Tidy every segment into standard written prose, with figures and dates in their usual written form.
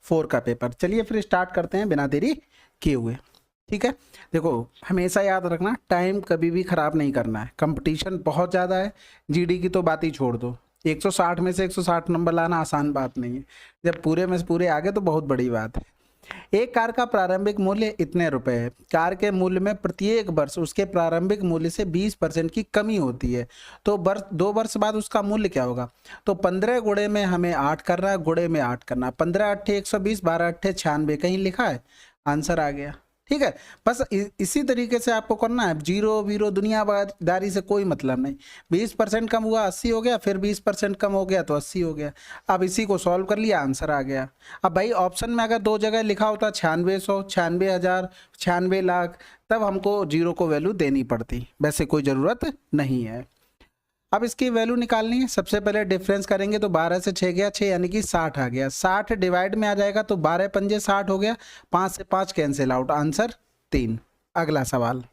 4 का पेपर। चलिए फिर स्टार्ट करते हैं बिना देरी किए हुए। ठीक है, देखो हमेशा याद रखना टाइम कभी भी ख़राब नहीं करना है, कंपटीशन बहुत ज़्यादा है। जीडी की तो बात ही छोड़ दो, 160 में से 160 नंबर लाना आसान बात नहीं है, जब पूरे में से पूरे आ गए तो बहुत बड़ी बात है। एक कार का प्रारंभिक मूल्य इतने रुपए है। कार के मूल्य में प्रत्येक वर्ष उसके प्रारंभिक मूल्य से 20% की कमी होती है, तो 2 वर्ष बाद उसका मूल्य क्या होगा? तो 15 गुणे में हमें 8 करना है, गुणे में 8 करना, 15 अट्ठे 120, 12 अट्ठे 96, कहीं लिखा है? आंसर आ गया। ठीक है, बस इसी तरीके से आपको करना है, जीरो वीरो दुनियादारी से कोई मतलब नहीं। 20% कम हुआ 80 हो गया, फिर 20% कम हो गया तो 80 हो गया। अब इसी को सॉल्व कर लिया, आंसर आ गया। अब भाई ऑप्शन में अगर 2 जगह लिखा होता 9600, 96,000, 96 लाख, तब हमको जीरो को वैल्यू देनी पड़ती, वैसे कोई ज़रूरत नहीं है। अब इसकी वैल्यू निकालनी है, सबसे पहले डिफरेंस करेंगे तो 12 से 6 गया 6, यानी कि 60 आ गया। 60 डिवाइड में आ जाएगा तो 12 पंजे 60 हो गया, 5 से 5 कैंसिल आउट, आंसर 3। अगला सवाल,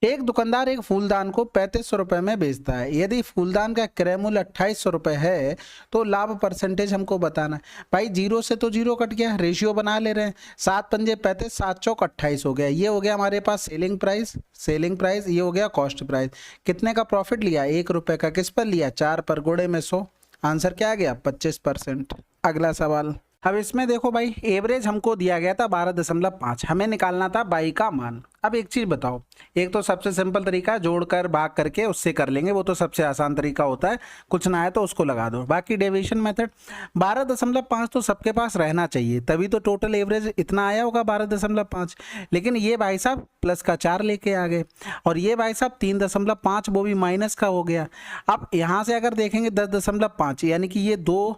एक दुकानदार एक फूलदान को 3500 रुपये में बेचता है। यदि फूलदान का क्रय मूल्य 2800 रुपये है तो लाभ परसेंटेज हमको बताना है। भाई जीरो से तो जीरो कट गया, रेशियो बना ले रहे हैं। 7 पंजे 35, 7 चौक 28 हो गया। ये हो गया हमारे पास सेलिंग प्राइस, ये हो गया कॉस्ट प्राइस। कितने का प्रॉफिट लिया? 1 रुपये का। किस पर लिया? 4 पर, गुणे में 100, आंसर क्या आ गया? 25%। अगला सवाल, अब इसमें देखो भाई एवरेज हमको दिया गया था 12.5, हमें निकालना था बाई का मान। अब एक चीज़ बताओ, एक तो सबसे सिंपल तरीका जोड़कर भाग करके उससे कर लेंगे, वो तो सबसे आसान तरीका होता है, कुछ ना है तो उसको लगा दो। बाकी डेविएशन मेथड, 12.5 तो सबके पास रहना चाहिए, तभी तो टोटल एवरेज इतना आया होगा 12.5। लेकिन ये भाई साहब प्लस का 4 लेके आ गए, और ये भाई साहब 3.5, वो भी माइनस का हो गया। अब यहाँ से अगर देखेंगे 10.5, यानी कि ये 2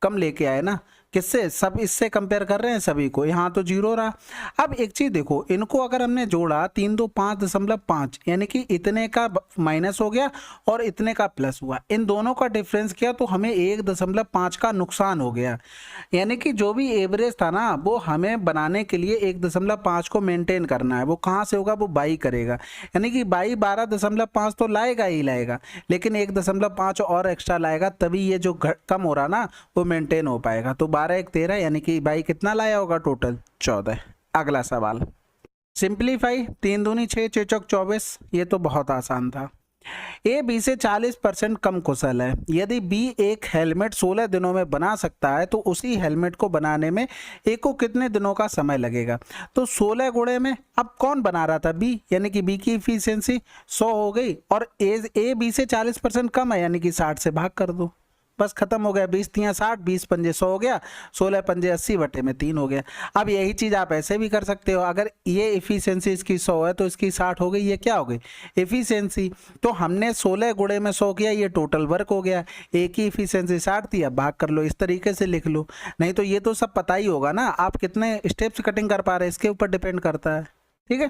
कम लेके आए ना, किससे? सब इससे कंपेयर कर रहे हैं सभी को, यहाँ तो जीरो रहा। अब एक चीज देखो, इनको अगर हमने जोड़ा 3 2 5.5, यानी कि इतने का माइनस हो गया और इतने का प्लस हुआ, इन दोनों का डिफरेंस किया तो हमें 1.5 का नुकसान हो गया। यानी कि जो भी एवरेज था ना, वो हमें बनाने के लिए 1.5 को मेंटेन करना है। वो कहाँ से होगा? वो बाई करेगा, यानी कि बाई 12.5 तो लाएगा ही लाएगा, लेकिन 1.5 और एक्स्ट्रा लाएगा, तभी ये जो कम हो रहा ना वो मेंटेन हो पाएगा। तो 12 1 13, यानी कि बाई कितना लाया होगा? टोटल 14। अगला सवाल, सिंप्लीफाई, 3 दूनी 6, 6 चौक 24, ये तो बहुत आसान था। ए बी से 40% कम कुशल है। यदि बी एक हेलमेट 16 दिनों में बना सकता है तो उसी हेलमेट को बनाने में ए को कितने दिनों का समय लगेगा? तो 16 गुणे में, अब कौन बना रहा था? बी, यानी कि बी की इफिशियंसी 100 हो गई, और ए बी से 40% कम है, यानी कि 60 से भाग कर दो, बस खत्म हो गया। 20 तियां 60, 20 पंजे 100 हो गया, 16 पंजे 80, बटे में 3 हो गया। अब यही चीज़ आप ऐसे भी कर सकते हो, अगर ये इफिशियंसी इसकी 100 है तो इसकी 60 हो गई, ये क्या हो गई? इफिशियंसी। तो हमने 16 गुणे में 100 किया, ये टोटल वर्क हो गया। एक ही इफिशियंसी 60 थी, अब भाग कर लो, इस तरीके से लिख लो। नहीं तो ये तो सब पता ही होगा ना, आप कितने स्टेप्स कटिंग कर पा रहे हैं इसके ऊपर डिपेंड करता है। ठीक है,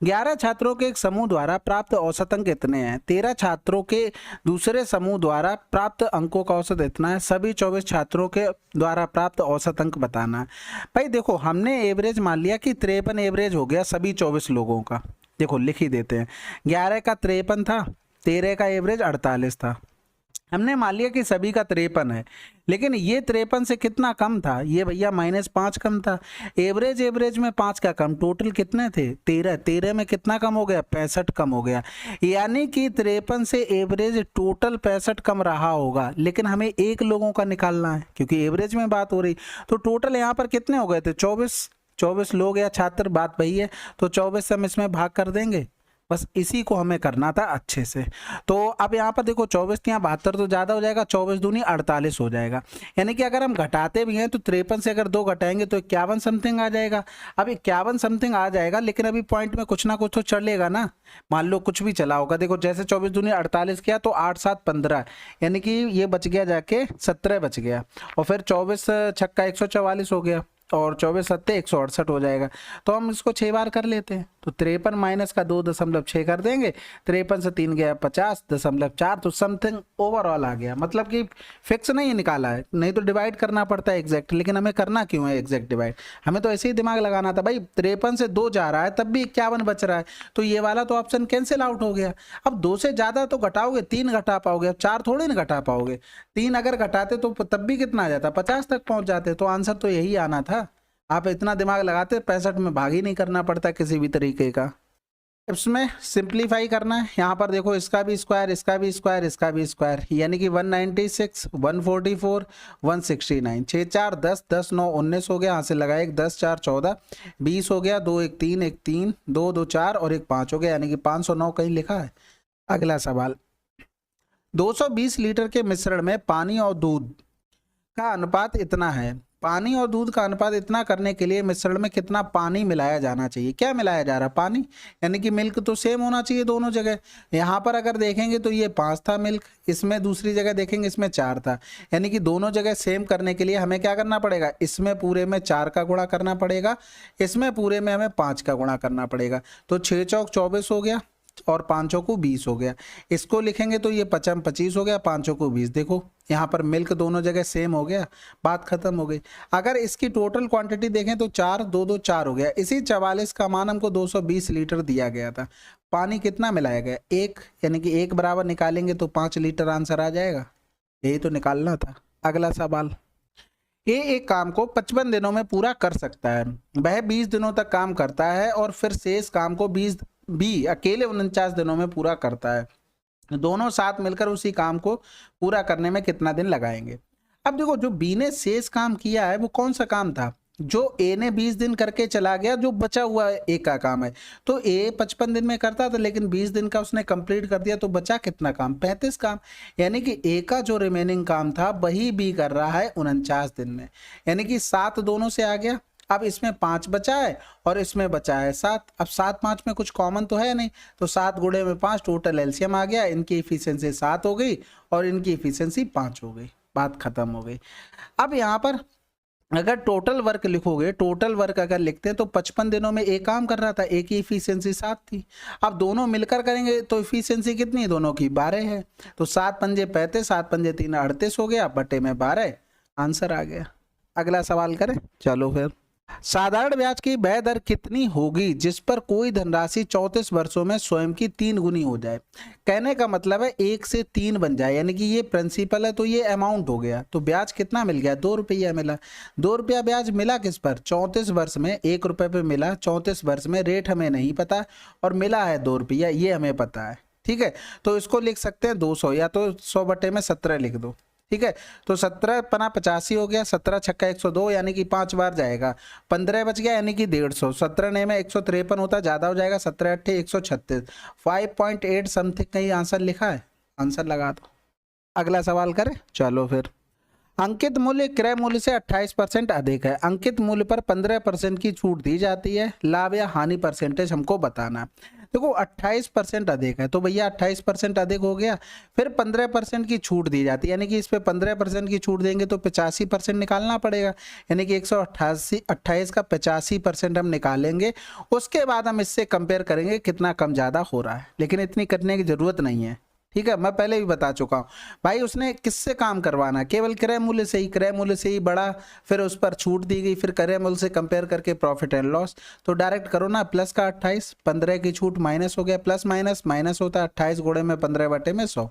11 छात्रों के एक समूह द्वारा प्राप्त औसत अंक कितने हैं? 13 छात्रों के दूसरे समूह द्वारा प्राप्त अंकों का औसत इतना है, सभी 24 छात्रों के द्वारा प्राप्त औसत अंक बताना है। भाई देखो, हमने एवरेज मान लिया कि 53 एवरेज हो गया सभी 24 लोगों का। देखो लिख ही देते हैं, 11 का 53 था, 13 का एवरेज 48 था, हमने मान लिया कि सभी का 53 है, लेकिन ये 53 से कितना कम था? ये भैया -5 कम था। एवरेज में 5 का कम, टोटल कितने थे? 13 में कितना कम हो गया? 65 कम हो गया। यानी कि 53 से एवरेज टोटल 65 कम रहा होगा, लेकिन हमें एक लोगों का निकालना है क्योंकि एवरेज में बात हो रही। तो टोटल यहाँ पर कितने हो गए थे? 24 लोग या छात्र, बात वही है। तो 24 से हम इसमें भाग कर देंगे, बस इसी को हमें करना था अच्छे से। तो अब यहाँ पर देखो 24 यहाँ 72 तो ज़्यादा हो जाएगा, 24 दूनी 48 हो जाएगा। यानी कि अगर हम घटाते भी हैं तो 53 से अगर 2 घटाएंगे तो 51 समथिंग आ जाएगा। अब 51 समथिंग आ जाएगा, लेकिन अभी पॉइंट में कुछ ना कुछ तो चलेगा ना। मान लो कुछ भी चला होगा, देखो जैसे 24 दूनी 48 किया तो 8 7 15, यानी कि ये बच गया जाके 17 बच गया, और फिर 24 छक्का 144 हो गया, और 24 सत्ते 168 हो जाएगा। तो हम इसको 6 बार कर लेते हैं, तो 53 माइनस का 2.6 कर देंगे, 53 से 3 गया 50.4, तो समथिंग ओवरऑल आ गया। मतलब कि फिक्स नहीं निकाला है, नहीं तो डिवाइड करना पड़ता है एग्जैक्ट, लेकिन हमें करना क्यों है एग्जैक्ट डिवाइड, हमें तो ऐसे ही दिमाग लगाना था भाई। 53 से 2 जा रहा है तब भी 51 बच रहा है, तो ये वाला तो ऑप्शन कैंसिल आउट हो गया। अब 2 से ज़्यादा तो घटाओगे, 3 घटा पाओगे, अब 4 थोड़ी ना घटा पाओगे। 3 अगर घटाते तो तब भी कितना आ जाता, 50 तक पहुंच जाते। तो आंसर तो यही आना था। आप इतना दिमाग लगाते 65 में भाग ही नहीं करना पड़ता किसी भी तरीके का। इसमें सिंप्लीफाई करना है, यहाँ पर देखो इसका भी स्क्वायर, इसका भी स्क्वायर, इसका भी स्क्वायर, यानी कि 196, 144, 169, 6 4 10, 10 9 19 हो गया, यहाँ से लगाए 10 4 14, 20 हो गया, 2 1 3, 1 3, 2 2 4 और 1 5 हो गया, यानी कि 509 कहीं लिखा है। अगला सवाल, 220 लीटर के मिश्रण में पानी और दूध का अनुपात इतना है। पानी और दूध का अनुपात इतना करने के लिए मिश्रण में कितना पानी मिलाया जाना चाहिए। क्या मिलाया जा रहा, पानी, यानी कि मिल्क तो सेम होना चाहिए दोनों जगह। यहाँ पर अगर देखेंगे तो ये 5 था मिल्क, इसमें दूसरी जगह देखेंगे इसमें 4 था, यानी कि दोनों जगह सेम करने के लिए हमें क्या करना पड़ेगा, इसमें पूरे में 4 का गुणा करना पड़ेगा, इसमें पूरे में हमें 5 का गुणा करना पड़ेगा। तो 6 चौक 24 हो गया और 5 को 20 हो गया। इसको लिखेंगे तो ये 55 25 हो गया, 5 को 20। देखो यहाँ पर मिल्क दोनों जगह सेम हो गया, बात खत्म हो गई। अगर इसकी टोटल क्वांटिटी देखें तो 4 2 2 4 हो गया। इसी 44 का मान हमको 220 लीटर दिया गया था। पानी कितना मिलाया गया, 1, यानी कि 1 बराबर निकालेंगे तो 5 लीटर आंसर आ जाएगा। यही तो निकालना था। अगला सवाल, ये एक काम को 55 दिनों में पूरा कर सकता है। वह 20 दिनों तक काम करता है और फिर शेष काम को 20 भी अकेले 49 दिनों में पूरा करता है। दोनों साथ मिलकर उसी काम को पूरा करने में कितना दिन लगाएंगे। अब देखो, जो बी ने शेष काम किया है वो कौन सा काम था, जो ए ने 20 दिन करके चला गया, जो बचा हुआ ए का काम है। तो ए 55 दिन में करता था, लेकिन 20 दिन का उसने कंप्लीट कर दिया, तो बचा कितना काम, 35 काम। यानी कि ए का जो रिमेनिंग काम था वही बी कर रहा है 49 दिन में, यानी कि 7 दोनों से आ गया। अब इसमें 5 बचा है और इसमें बचा है 7। अब 7 5 में कुछ कॉमन तो है नहीं, तो 7 गुणे में 5, टोटल एलसीएम आ गया। इनकी इफिशियंसी 7 हो गई और इनकी इफिशियंसी 5 हो गई, बात खत्म हो गई। अब यहाँ पर अगर टोटल वर्क लिखोगे, टोटल वर्क अगर लिखते हैं तो 55 दिनों में एक काम कर रहा था, एक ही इफिशियंसी 7 थी। अब दोनों मिलकर करेंगे तो इफिशियंसी कितनी है, दोनों की 12 है। तो 7 पंजे 35, 7 पंजे 3 38 हो गया, बटे में 12, आंसर आ गया। अगला सवाल करें, चलो फिर। साधारण ब्याज की वह दर कितनी होगी जिस पर कोई धनराशि 34 वर्षों में स्वयं की 3 गुनी हो जाए। कहने का मतलब है 1 से 3 बन जाए, यानी कि ये प्रिंसिपल है तो ये अमाउंट हो गया। तो ब्याज कितना मिल गया, 2 रुपया मिला। 2 रुपया ब्याज मिला किस पर, 34 वर्ष में 1 रुपये पे मिला। 34 वर्ष में रेट हमें नहीं पता और मिला है 2 रुपया, ये हमें पता है। ठीक है, तो इसको लिख सकते हैं 200, या तो 100 बटे में 17 लिख दो। ठीक है, तो 17 पना 85 हो गया, 17 छक्का 102, यानी कि 5 बार जाएगा, 15 बच गया, यानी कि 150। 17 ने में 153 होता, ज़्यादा हो जाएगा, 17 8 136, 5.8 समथिंग कहीं आंसर लिखा है, आंसर लगा दो। अगला सवाल करें, चलो फिर। अंकित मूल्य क्रय मूल्य से 28% अधिक है। अंकित मूल्य पर 15% की छूट दी जाती है। लाभ या हानि परसेंटेज हमको बताना है। देखो 28% अधिक है तो भैया 28% अधिक हो गया, फिर 15% की छूट दी जाती है, यानी कि इस पे 15% की छूट देंगे तो 85% निकालना पड़ेगा, यानी कि 128 का 85% हम निकालेंगे। उसके बाद हम इससे कंपेयर करेंगे कितना कम ज़्यादा हो रहा है, लेकिन इतनी करने की ज़रूरत नहीं है। ठीक है, मैं पहले भी बता चुका हूँ भाई, उसने किससे काम करवाना, केवल क्रय मूल्य से ही। क्रय मूल्य से ही बढ़ा, फिर उस पर छूट दी गई, फिर क्रय मूल्य से कंपेयर करके प्रॉफिट एंड लॉस। तो डायरेक्ट करो ना, प्लस का 28, 15 की छूट माइनस हो गया, प्लस माइनस माइनस होता है, 28 गुणे में 15 बटे में 100,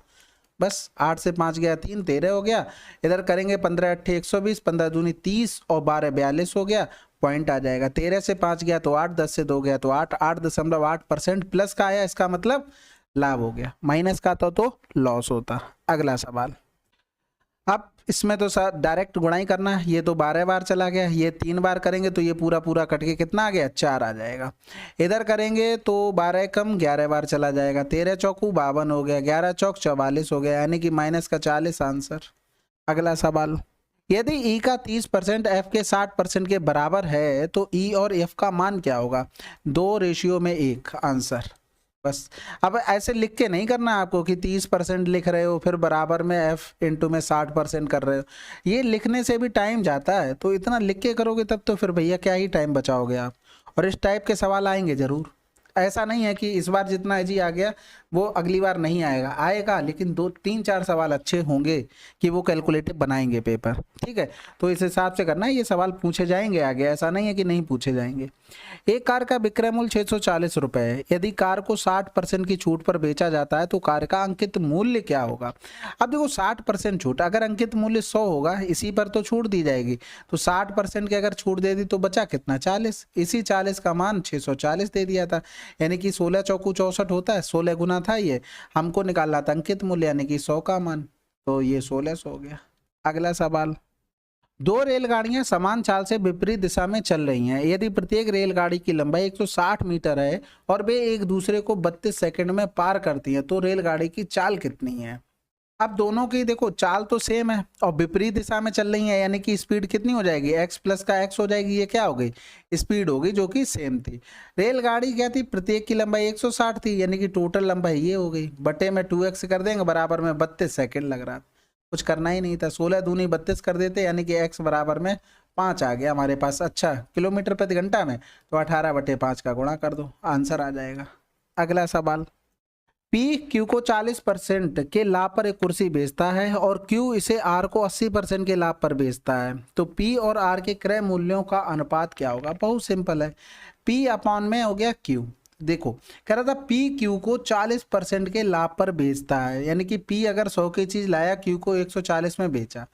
बस 8 से 5 गया 3, 13 हो गया। इधर करेंगे 15 8 120, 15 दूनी 30 और 12 42 हो गया, पॉइंट आ जाएगा। 13 से 5 गया तो 8, 10 से 2 गया तो 8, 8.8%। प्लस का आया, इसका मतलब लाभ हो गया, माइनस का तो लॉस होता। अगला सवाल, अब इसमें तो डायरेक्ट गुणा ही करना है। ये तो 12 बार चला गया, ये 3 बार करेंगे तो ये पूरा पूरा कट के कितना आ गया, 4 आ जाएगा। इधर करेंगे तो 12 कम 11 बार चला जाएगा, 13 चौकू 52 हो गया, 11 चौक 44 हो गया, यानी कि माइनस का 40 आंसर। अगला सवाल, यदि ई का 30% एफ के 60% के बराबर है तो ई और एफ का मान क्या होगा। 2:1 आंसर, बस। अब ऐसे लिख के नहीं करना आपको कि 30% लिख रहे हो फिर बराबर में f इंटू में 60% कर रहे हो, ये लिखने से भी टाइम जाता है। तो इतना लिख के करोगे तब तो फिर भैया क्या ही टाइम बचाओगे आप। और इस टाइप के सवाल आएंगे ज़रूर, ऐसा नहीं है कि इस बार जितना इजी आ गया वो अगली बार नहीं आएगा, आएगा, लेकिन 2-3-4 सवाल अच्छे होंगे कि वो कैलकुलेटिव बनाएंगे पेपर, ठीक है। तो इस हिसाब से करना है, ये सवाल पूछे जाएंगे आगे, ऐसा नहीं है कि नहीं पूछे जाएंगे। एक कार का विक्रय मूल्य 640 रुपये है। यदि कार को 60% की छूट पर बेचा जाता है तो कार का अंकित मूल्य क्या होगा। अब देखो 60% छूट, अगर अंकित मूल्य 100 होगा, इसी पर तो छूट दी जाएगी, तो 60% की अगर छूट दे दी तो बचा कितना, 40। इसी 40 का मान 640 दे दिया था, यानी कि 16 चौकू 64 होता है, 16 गुना था ये, हमको निकालना था अंकित मूल्य यानी कि 100 का मान, तो ये 1600 हो गया। अगला सवाल, दो रेलगाड़ियां समान चाल से विपरीत दिशा में चल रही हैं। यदि प्रत्येक रेलगाड़ी की लंबाई 160 मीटर है और वे एक दूसरे को 32 सेकंड में पार करती हैं, तो रेलगाड़ी की चाल कितनी है। अब दोनों की देखो चाल तो सेम है और विपरीत दिशा में चल रही है, यानी कि स्पीड कितनी हो जाएगी, x प्लस का x हो जाएगी, ये क्या हो गई, स्पीड होगी जो कि सेम थी। रेलगाड़ी क्या थी, प्रत्येक की लंबाई 160 थी, यानी कि टोटल लंबाई ये हो गई, बटे में 2x कर देंगे, बराबर में 32 सेकंड लग रहा था, कुछ करना ही नहीं था, 16 दूनी 32 कर देते, यानी कि x बराबर में 5 आ गया हमारे पास। अच्छा, किलोमीटर प्रति घंटा में तो 18/5 का गुणा कर दो, आंसर आ जाएगा। अगला सवाल, पी क्यू को 40% के लाभ पर एक कुर्सी बेचता है और क्यू इसे आर को 80% के लाभ पर बेचता है, तो पी और आर के क्रय मूल्यों का अनुपात क्या होगा। बहुत सिंपल है, पी अपॉन में हो गया क्यू। देखो कह रहा था पी क्यू को 40% के लाभ पर बेचता है, यानी कि पी अगर 100 की चीज लाया, क्यू को 140 में बेचा,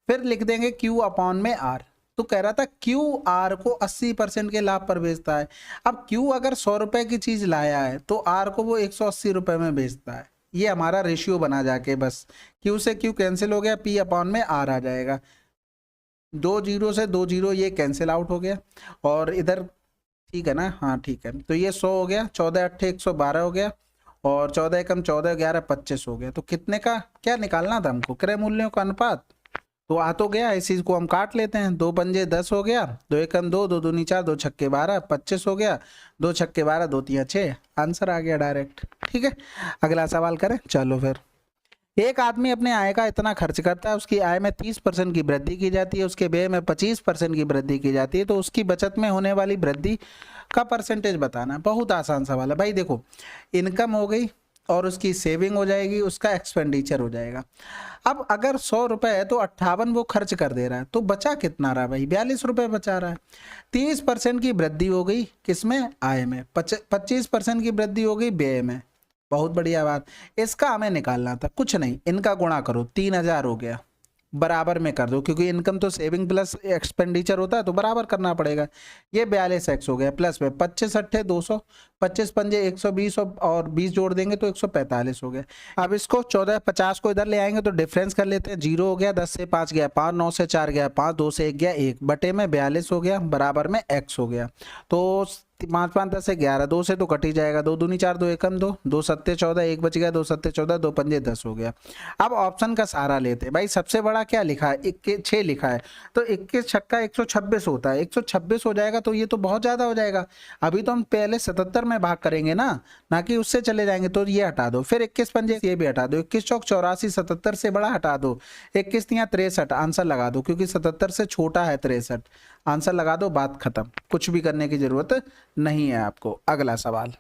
फिर लिख देंगे क्यू अपॉन में आर। तो कह रहा था क्यू आर को 80% के लाभ पर बेचता है। अब क्यू अगर 100 रुपए की चीज लाया है तो आर को वो 180 रुपए में बेचता है, ये हमारा रेशियो बना जाके, बस क्यू से क्यू कैंसिल हो गया, पी अपॉन में आर आ जाएगा, 2 जीरो से 2 जीरो ये कैंसिल आउट हो गया, और इधर ठीक है ना, हाँ ठीक है, तो ये 100 हो गया, 14 8 112 हो गया, और 14 एकम 14 11 25 हो गया। तो कितने का क्या निकालना था हमको, क्रय मूल्यों का अनुपात, तो आ तो गया, इस चीज को हम काट लेते हैं, 2 पंजे 10 हो गया, 2 एकम 2, 2 दूनी 4, 2 छक्के 12, 25 हो गया, 2 छक्के 12, 2 तिया 6, आंसर आ गया डायरेक्ट। ठीक है, अगला सवाल करें, चलो फिर। एक आदमी अपने आय का इतना खर्च करता है, उसकी आय में 30% की वृद्धि की जाती है, उसके व्यय में 25% की वृद्धि की जाती है, तो उसकी बचत में होने वाली वृद्धि का परसेंटेज बताना है। बहुत आसान सवाल है भाई। देखो इनकम हो गई और उसकी सेविंग हो जाएगी, उसका एक्सपेंडिचर हो जाएगा। अब अगर 100 रुपए है तो 58 वो खर्च कर दे रहा है, तो बचा कितना रहा भाई, 42 रुपए बचा रहा है। 30% की वृद्धि हो गई किसमें, आय में, 25% की वृद्धि हो गई व्यय में। बहुत बढ़िया बात, इसका हमें निकालना था, कुछ नहीं, इनका गुणा करो, 3000 हो गया, बराबर में कर दो, क्योंकि इनकम तो सेविंग प्लस एक्सपेंडिचर होता है तो बराबर करना पड़ेगा। ये 42x हो गया, प्लस में 25 अट्ठे 200, 25 पंजे 120 और 20 जोड़ देंगे तो 145 हो गया। अब इसको 14 50 को इधर ले आएंगे तो डिफरेंस कर लेते हैं, 0 हो गया, 10 से 5 गया 5, 9 से 4 गया 5, 2 से 1 गया 1, बटे में 42 हो गया, बराबर में x हो गया। तो 5 5 10 से 11, 2 से तो कट ही जाएगा, 2 दूनी 4, 2 एकम 2, 2 सत्ते 14, 1 बच गया, 2 सत्ते 14, 2 पंजे 10 हो गया। अब ऑप्शन का सहारा लेते हैं भाई, सबसे बड़ा क्या लिखा है, 6 लिखा है, तो 21 छक्का 126 होता है, 126 हो जाएगा, तो ये तो बहुत ज्यादा हो जाएगा। अभी तो हम पहले 77 में भाग करेंगे ना कि उससे चले जाएंगे, तो ये हटा दो, फिर 21 पंजे ये भी हटा दो, 21 चौक 84, 77 से बड़ा हटा दो, 21 तिया 63, आंसर लगा दो, क्योंकि 77 से छोटा है 63, आंसर लगा दो, बात खत्म, कुछ भी करने की जरूरत नहीं है आपको। अगला सवाल,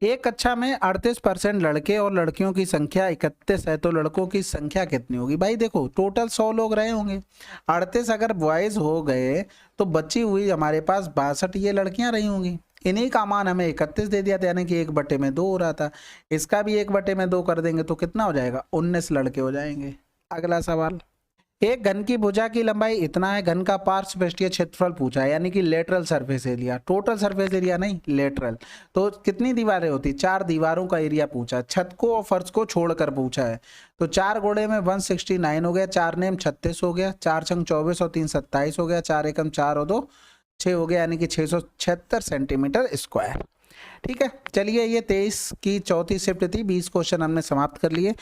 एक कक्षा में 38% लड़के और लड़कियों की संख्या 31 है, तो लड़कों की संख्या कितनी होगी। भाई देखो टोटल 100 लोग रहे होंगे, 38 अगर बॉयज हो गए तो बची हुई हमारे पास 62 ये लड़कियां रही होंगी, इन्हीं का मान हमें 31 दे दिया था, यानी कि 1/2 हो रहा था, इसका भी 1/2 कर देंगे तो कितना हो जाएगा, 19 लड़के हो जाएंगे। अगला सवाल, एक घन की भुजा की लंबाई इतना है, घन का पार्श्वपृष्ठीय क्षेत्रफल पूछा है, यानी कि lateral surface area, total surface area नहीं, लेटरल। तो कितनी दीवारें होती, 4 दीवारों का एरिया पूछा है, छत को और फर्श को छोड़कर पूछा है, तो 4 गुणे में 169 हो गया, 4 नेम 36 हो गया, 4 छंग 24 और 3 27 हो गया, 4 एकम 4 और 2 6 हो गया, यानी कि 676 सेंटीमीटर स्क्वायर। ठीक है, चलिए ये 23 की चौथी शिफ्ट थी, 20 क्वेश्चन हमने समाप्त कर लिए।